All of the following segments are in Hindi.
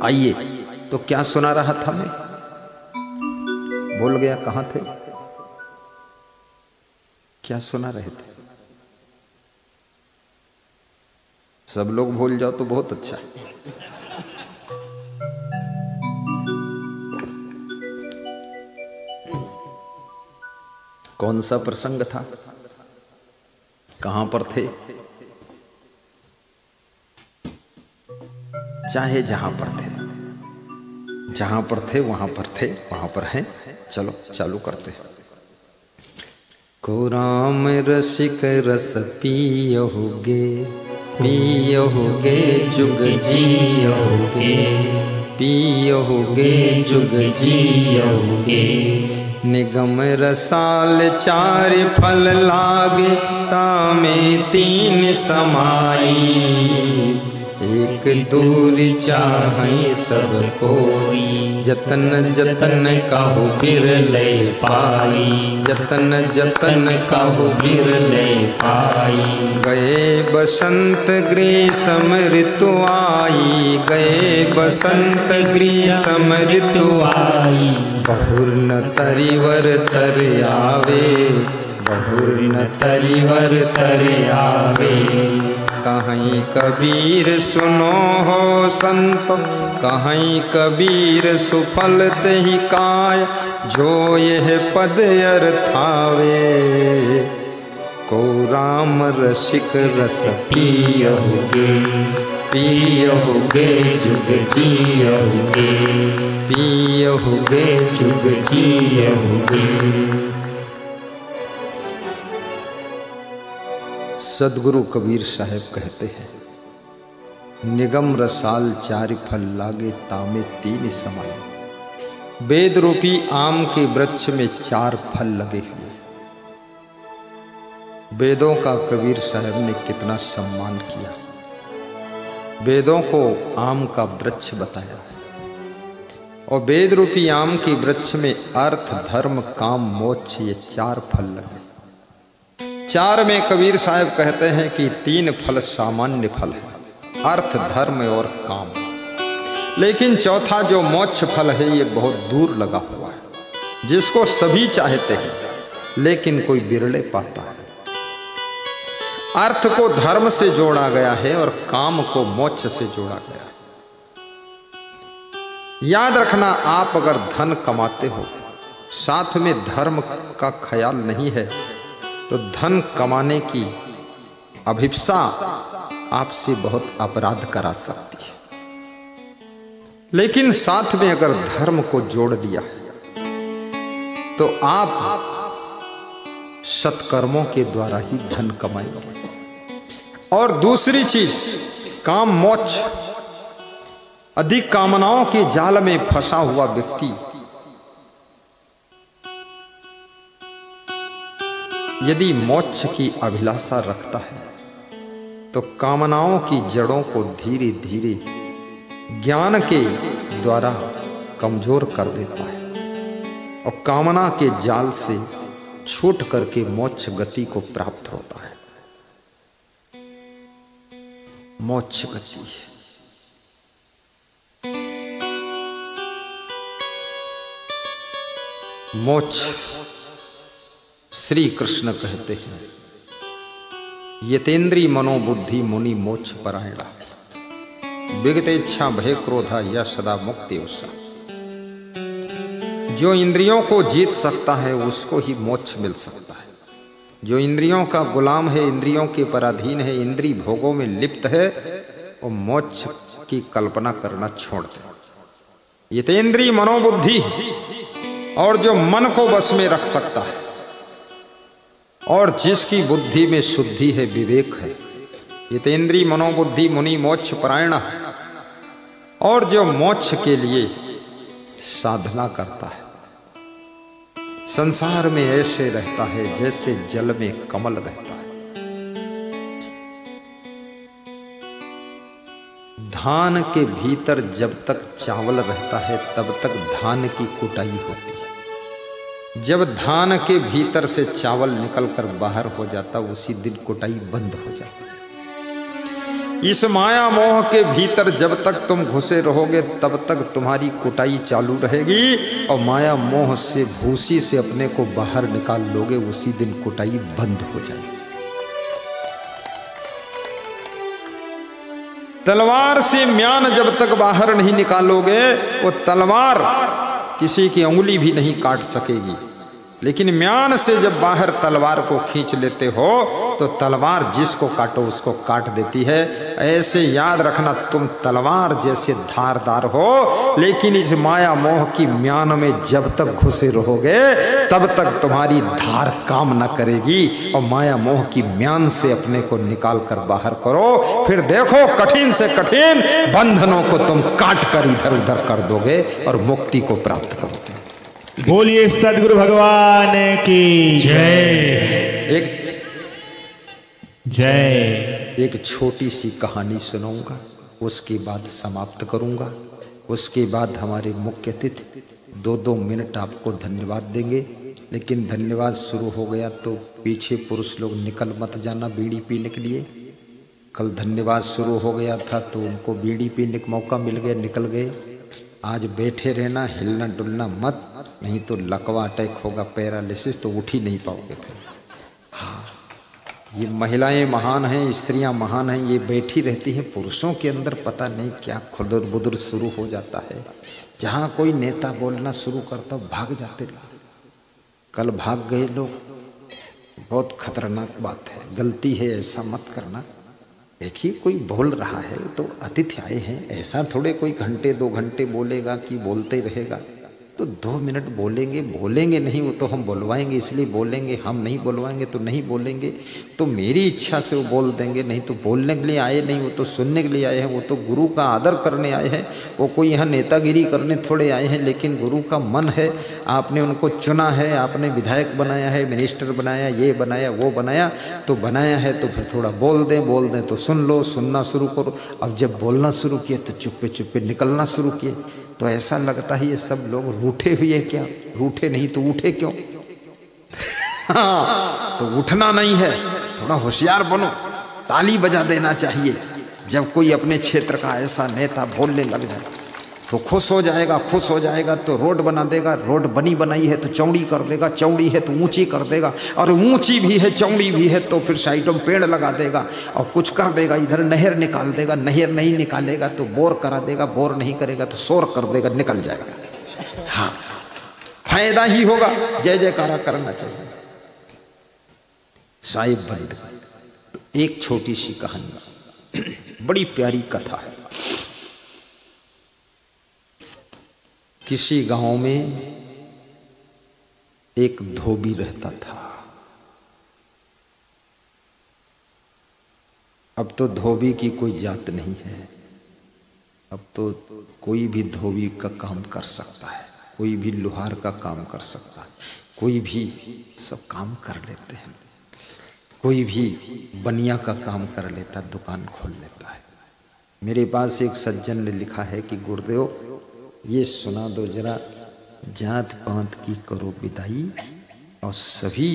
आइए। तो क्या सुना रहा था मैं, भूल गया, कहां थे, क्या सुना रहे थे? सब लोग भूल जाओ तो बहुत अच्छा है। कौन सा प्रसंग था, कहां पर थे? चाहे जहां पर थे, जहां पर थे वहां पर थे, वहां पर हैं। चलो चालू करते हैं। को राम रसिक रस पियोगे, पियोगे जुग जियोगे, पियोगे जुग जियोगे। निगम रसाल चार फल लागे, तामे तीन समाई। एक दूर चाहे सब कोई, जतन जतन काहू बिरले पाई, जतन जतन काहू बिरले पाई। गए बसंत ग्रीष्म ऋतु आई, गए बसंत ग्रीष्म ऋतु आई। बहुर न तरिवर तर आवे, बहुर न तरिवर तर आवे। कहीं कबीर सुनो हो संत, कहीं कबीर सुफल तहि काय। जो यह पद अर्थावे, को राम रसिक रस पियोगे, पियोगे जुग जियोगे, पियोगे जुग जियोगे। सदगुरु कबीर साहब कहते हैं, निगम रसाल चारि फल लागे, तामे तीन समाई। वेद रूपी आम के वृक्ष में चार फल लगे हुए। वेदों का कबीर साहब ने कितना सम्मान किया, वेदों को आम का वृक्ष बताया। और वेद रूपी आम के वृक्ष में अर्थ धर्म काम मोक्ष ये चार फल लगे। चार में कबीर साहब कहते हैं कि तीन फल सामान्य फल है, अर्थ धर्म और काम। लेकिन चौथा जो मोक्ष फल है ये बहुत दूर लगा हुआ है, जिसको सभी चाहते हैं लेकिन कोई बिरले पाता है। अर्थ को धर्म से जोड़ा गया है और काम को मोक्ष से जोड़ा गया है। याद रखना, आप अगर धन कमाते हो, साथ में धर्म का ख्याल नहीं है, तो धन कमाने की अभिप्सा आपसे बहुत अपराध करा सकती है। लेकिन साथ में अगर धर्म को जोड़ दिया तो आप सत्कर्मों के द्वारा ही धन कमाएंगे। और दूसरी चीज, काम मोक्ष। अधिक कामनाओं के जाल में फंसा हुआ व्यक्ति यदि मोक्ष की अभिलाषा रखता है तो कामनाओं की जड़ों को धीरे धीरे ज्ञान के द्वारा कमजोर कर देता है और कामना के जाल से छूट करके मोक्ष गति को प्राप्त होता है। मोक्ष गति मोक्ष श्री कृष्ण कहते हैं, यतेन्द्रिय मनोबुद्धि मुनि मोक्ष परायणा, विगतेच्छा भय क्रोधा या सदा मुक्ति उत्साह। जो इंद्रियों को जीत सकता है उसको ही मोक्ष मिल सकता है। जो इंद्रियों का गुलाम है, इंद्रियों के पराधीन है, इंद्रिय भोगों में लिप्त है, वो मोक्ष की कल्पना करना छोड़ दे। यतेन्द्रिय मनोबुद्धि, और जो मन को बस में रख सकता है और जिसकी बुद्धि में शुद्धि है, विवेक है, यतेन्द्रिय मनोबुद्धि मुनि मोक्ष परायण, और जो मोक्ष के लिए साधना करता है, संसार में ऐसे रहता है जैसे जल में कमल रहता है। धान के भीतर जब तक चावल रहता है तब तक धान की कुटाई होती है। जब धान के भीतर से चावल निकलकर बाहर हो जाता, उसी दिन कुटाई बंद हो जाती है। इस माया मोह के भीतर जब तक तुम घुसे रहोगे तब तक तुम्हारी कुटाई चालू रहेगी, और माया मोह से भूसी से अपने को बाहर निकाल लोगे, उसी दिन कुटाई बंद हो जाएगी। तलवार से म्यान जब तक बाहर नहीं निकालोगे, वो तलवार किसी की उंगली भी नहीं काट सकेगी। लेकिन म्यान से जब बाहर तलवार को खींच लेते हो तो तलवार जिसको काटो उसको काट देती है। ऐसे याद रखना, तुम तलवार जैसे धारदार हो, लेकिन इस माया मोह की म्यान में जब तक घुसे रहोगे तब तक तुम्हारी धार काम न करेगी। और माया मोह की म्यान से अपने को निकाल कर बाहर करो, फिर देखो कठिन से कठिन बंधनों को तुम काट कर इधर उधर कर दोगे और मुक्ति को प्राप्त करोगे। बोलिए सद्गुरु भगवान की जय। एक छोटी सी कहानी सुनाऊंगा, उसके बाद समाप्त करूंगा। उसके बाद हमारे मुख्य अतिथि 2-2 मिनट आपको धन्यवाद देंगे। लेकिन धन्यवाद शुरू हो गया तो पीछे पुरुष लोग निकल मत जाना बीड़ी पीने के लिए। कल धन्यवाद शुरू हो गया था तो उनको बीड़ी पीने का मौका मिल गया, निकल गए। आज बैठे रहना, हिलना डुलना मत, नहीं तो लकवा अटैक होगा, पैरालिसिस, तो उठ ही नहीं पाओगे फिर। हाँ, ये महिलाएं महान हैं, स्त्रियां महान हैं, ये बैठी रहती हैं। पुरुषों के अंदर पता नहीं क्या खुदर बुदर शुरू हो जाता है। जहाँ कोई नेता बोलना शुरू करता भाग जाते लोग। कल भाग गए लोग, बहुत खतरनाक बात है, गलती है, ऐसा मत करना। देखिए कोई बोल रहा है तो अतिथि आए हैं, ऐसा थोड़े कोई घंटे 2 घंटे बोलेगा कि बोलते रहेगा। तो 2 मिनट बोलेंगे नहीं, वो तो हम बुलवाएंगे इसलिए बोलेंगे, हम नहीं बुलवाएंगे तो नहीं बोलेंगे। तो मेरी इच्छा से वो बोल देंगे, नहीं तो बोलने के लिए आए नहीं, वो तो सुनने के लिए आए हैं, वो तो गुरु का आदर करने आए हैं। वो कोई यहाँ नेतागिरी करने थोड़े आए हैं। लेकिन गुरु का मन है, आपने उनको चुना है, आपने विधायक बनाया है, मिनिस्टर बनाया, ये बनाया वो बनाया, तो बनाया है तो फिर थोड़ा बोल दें तो सुन लो, सुनना शुरू करो। अब जब बोलना शुरू किए तो चुप्पे चुप्पे निकलना शुरू किए, तो ऐसा लगता है ये सब लोग रूठे हुए क्या? रूठे नहीं तो उठे क्यों? हाँ, तो उठना नहीं है, थोड़ा होशियार बनो, ताली बजा देना चाहिए। जब कोई अपने क्षेत्र का ऐसा नेता बोलने लग जाए तो खुश हो जाएगा तो रोड बना देगा। रोड बनी बनाई है तो चौड़ी कर देगा, चौड़ी है तो ऊंची कर देगा, और ऊंची भी है चौड़ी भी है तो फिर साइडों में पेड़ लगा देगा और कुछ कर देगा। इधर नहर निकाल देगा, नहर नहीं निकालेगा तो बोर करा देगा, बोर नहीं करेगा तो शोर कर देगा, निकल जाएगा। हाँ, फायदा ही होगा। जय जयकारा करना चाहिए। साहिब बंद। एक छोटी सी कहानी, बड़ी प्यारी कथा है। किसी गांव में एक धोबी रहता था। अब तो धोबी की कोई जात नहीं है, अब तो कोई भी धोबी का काम कर सकता है, कोई भी लोहार का काम कर सकता है, कोई भी सब काम कर लेते हैं, कोई भी बनिया का काम कर लेता, दुकान खोल लेता है। मेरे पास एक सज्जन ने लिखा है कि गुरुदेव ये सुना दो जरा, जात पात की करो विदाई और सभी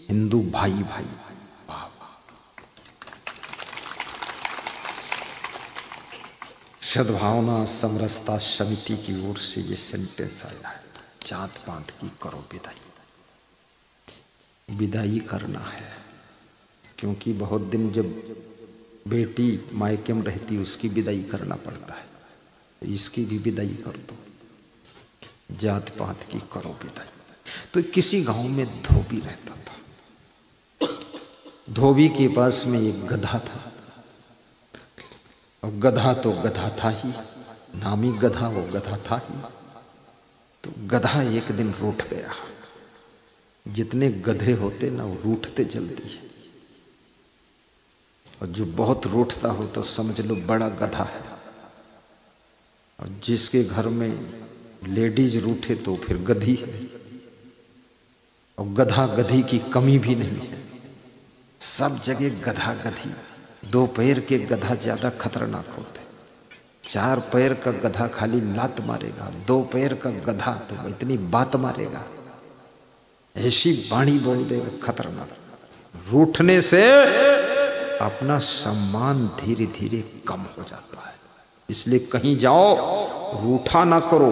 हिंदू भाई भाई। सद्भावना समरसता समिति की ओर से ये सेंटेंस आया है, जात पात की करो विदाई। विदाई करना है, क्योंकि बहुत दिन जब बेटी मायके में रहती उसकी विदाई करना पड़ता है, इसकी भी विदाई कर दो, जात पात की करो विदाई। तो किसी गांव में धोबी रहता था। धोबी के पास में एक गधा था, और गधा तो गधा था ही, नामी गधा वो गधा था ही। तो गधा एक दिन रूठ गया। जितने गधे होते ना वो रूठते जल्दी है, और जो बहुत रूठता हो तो समझ लो बड़ा गधा है। और जिसके घर में लेडीज रूठे तो फिर गधी है, और गधा गधी की कमी भी नहीं है, सब जगह गधा गधी। 2 पैर के गधा ज्यादा खतरनाक होते, 4 पैर का गधा खाली लात मारेगा, 2 पैर का गधा तो इतनी बात मारेगा, ऐसी बाणी बोल देगा खतरनाक। रूठने से अपना सम्मान धीरे धीरे कम हो जाता है। इसलिए कहीं जाओ रूठा ना करो,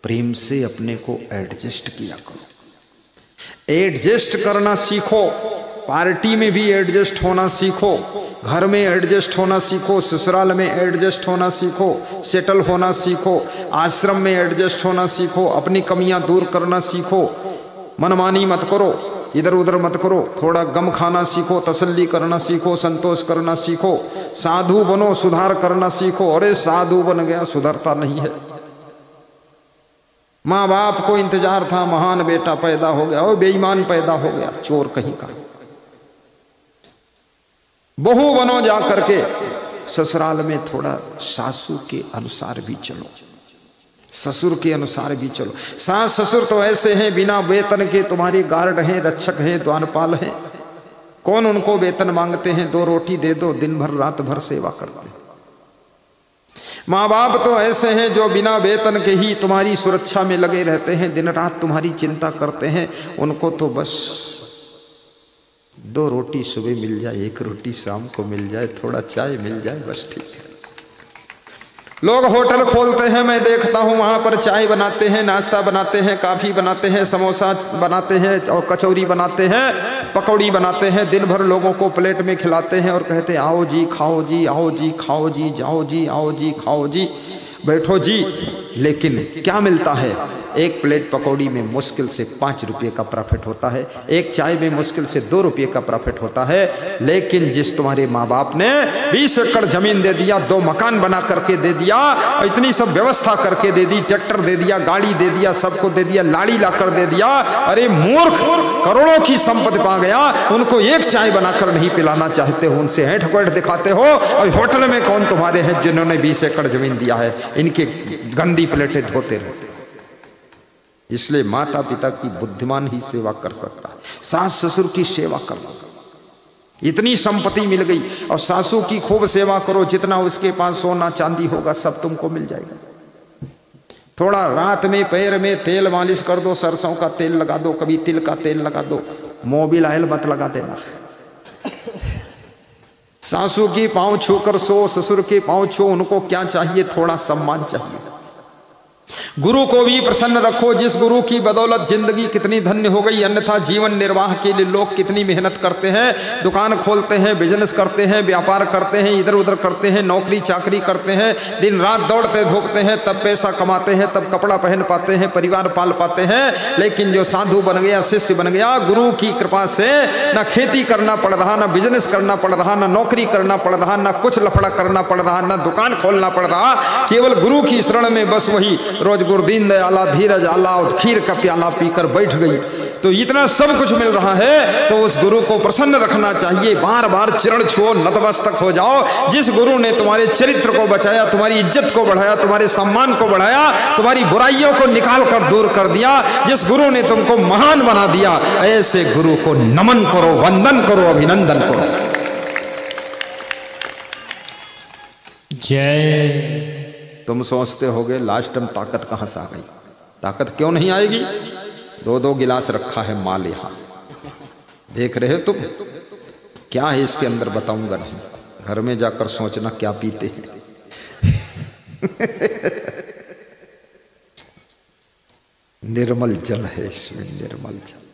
प्रेम से अपने को एडजस्ट किया करो। एडजस्ट करना सीखो, पार्टी में भी एडजस्ट होना सीखो, घर में एडजस्ट होना सीखो, ससुराल में एडजस्ट होना सीखो, सेटल होना सीखो, आश्रम में एडजस्ट होना सीखो, अपनी कमियां दूर करना सीखो, मनमानी मत करो, इधर उधर मत करो, थोड़ा गम खाना सीखो, तसल्ली करना सीखो, संतोष करना सीखो, साधु बनो, सुधार करना सीखो। अरे साधु बन गया सुधरता नहीं है। माँ बाप को इंतजार था, महान बेटा पैदा हो गया, और बेईमान पैदा हो गया, चोर कहीं का। बहू बनो जा करके, ससुराल में थोड़ा सासू के अनुसार भी चलो, ससुर के अनुसार भी चलो। सास ससुर तो ऐसे हैं बिना वेतन के तुम्हारे गार्ड हैं, रक्षक हैं, द्वारपाल हैं। कौन उनको वेतन मांगते हैं? 2 रोटी दे दो, दिन भर रात भर सेवा करते हैं। माँ बाप तो ऐसे हैं जो बिना वेतन के ही तुम्हारी सुरक्षा में लगे रहते हैं, दिन रात तुम्हारी चिंता करते हैं। उनको तो बस 2 रोटी सुबह मिल जाए, 1 रोटी शाम को मिल जाए, थोड़ा चाय मिल जाए, बस ठीक है। लोग होटल खोलते हैं, मैं देखता हूँ वहाँ पर चाय बनाते हैं, नाश्ता बनाते हैं, काफ़ी बनाते हैं, समोसा बनाते हैं और कचौरी बनाते हैं, पकौड़ी बनाते हैं, दिन भर लोगों को प्लेट में खिलाते हैं और कहते हैं आओ जी खाओ जी, आओ जी खाओ जी, जाओ जी, आओ जी खाओ जी, बैठो जी। लेकिन क्या मिलता है? 1 प्लेट पकौड़ी में मुश्किल से 5 रुपये का प्रॉफिट होता है, 1 चाय में मुश्किल से 2 रुपये का प्रॉफिट होता है। लेकिन जिस तुम्हारे माँ बाप ने 20 एकड़ जमीन दे दिया, 2 मकान बना करके दे दिया, इतनी सब व्यवस्था करके दे दी, ट्रैक्टर दे दिया, गाड़ी दे दिया, सबको दे दिया, लाड़ी लाकर दे दिया, अरे मूर्ख, करोड़ों की संपत्ति पा गया, उनको 1 चाय बनाकर नहीं पिलाना चाहते हो, उनसे ऐंठ पैंठ दिखाते हो। और होटल में कौन तुम्हारे हैं जिन्होंने 20 एकड़ जमीन दिया है? इनके गंदी प्लेटें धोते रहते। इसलिए माता पिता की बुद्धिमान ही सेवा कर सकता है, सास ससुर की सेवा करना। इतनी संपत्ति मिल गई और सासू की खूब सेवा करो, जितना उसके पास सोना चांदी होगा सब तुमको मिल जाएगा। थोड़ा रात में पैर में तेल मालिश कर दो, सरसों का तेल लगा दो, कभी तिल का तेल लगा दो, मोबिल ऑयल मत लगा देना। सासू की पांव छू कर सो, ससुर के पांव छू, उनको क्या चाहिए? थोड़ा सम्मान चाहिए। गुरु को भी प्रसन्न रखो, जिस गुरु की बदौलत जिंदगी कितनी धन्य हो गई। अन्यथा जीवन निर्वाह के लिए लोग कितनी मेहनत करते हैं, दुकान खोलते हैं, बिजनेस करते हैं, व्यापार करते हैं, इधर उधर करते हैं, नौकरी चाकरी करते हैं, दिन रात दौड़ते धूपते हैं, तब पैसा कमाते हैं, तब कपड़ा पहन पाते हैं, परिवार पाल पाते हैं। लेकिन जो साधु बन गया, शिष्य बन गया, गुरु की कृपा से ना खेती करना पड़ रहा, ना बिजनेस करना पड़ रहा, ना नौकरी करना पड़ रहा, ना कुछ लफड़ा करना पड़ रहा, ना दुकान खोलना पड़ रहा, केवल गुरु की शरण में बस वही रोज गुरदीन दयाला धीरज आला और खीर का प्याला पीकर बैठ गई। तो इतना सब कुछ मिल रहा है तो उस गुरु को प्रसन्न रखना चाहिए। बार बार चरण छुओ, नतमस्तक हो जाओ। जिस गुरु ने तुम्हारे चरित्र को बचाया, तुम्हारी इज्जत को बढ़ाया, तुम्हारे सम्मान को बढ़ाया, तुम्हारी बुराइयों को निकाल कर दूर कर दिया, जिस गुरु ने तुमको महान बना दिया, ऐसे गुरु को नमन करो, वंदन करो, अभिनंदन करो। जय। तुम सोचते होगे लास्ट में ताकत कहां से आ गई? ताकत क्यों नहीं आएगी? 2-2 गिलास रखा है माल, यहां देख रहे हो तुम। क्या है इसके अंदर बताऊंगा नहीं, घर में जाकर सोचना क्या पीते हैं। निर्मल जल है इसमें, निर्मल जल।